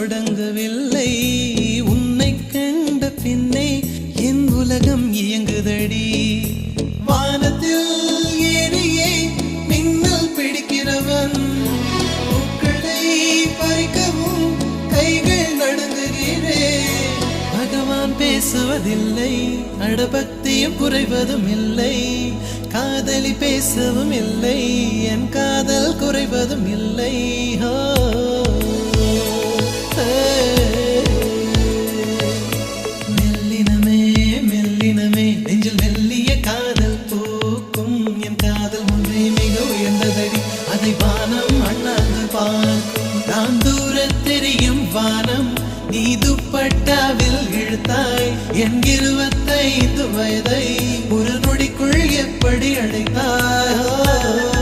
தொடங்கவில்லை உன்னை கண்ட பின்னே என் உலகம் இயங்குதடி வானத்தில் ஏறியே மின்னல் பிடிக்கிறவன் பூக்களை பறிக்கவும் கைகள் நடுங்குகிறேன் பகவான் பேசுவதில்லை அடபக்தியும் குறைவதும் இல்லை காதலி பேசவும் இல்லை என் காதல் குறைவதும் இல்லை மெல்லினமே மெல்லினமே நெஞ்சில் மெல்லிய காதல் பூக்கும் என் காதல் ஒன்றே மிக உயர்ந்ததடி அதை வானம் அண்ணாந்து பார்க்கும் நான் தூர தெரியும் வானம் நீ துப்பட்டாவில் இழுத்தாய் என் 25 வயதை ஒரு நொடிக்குள் எப்படி அடைத்தாய்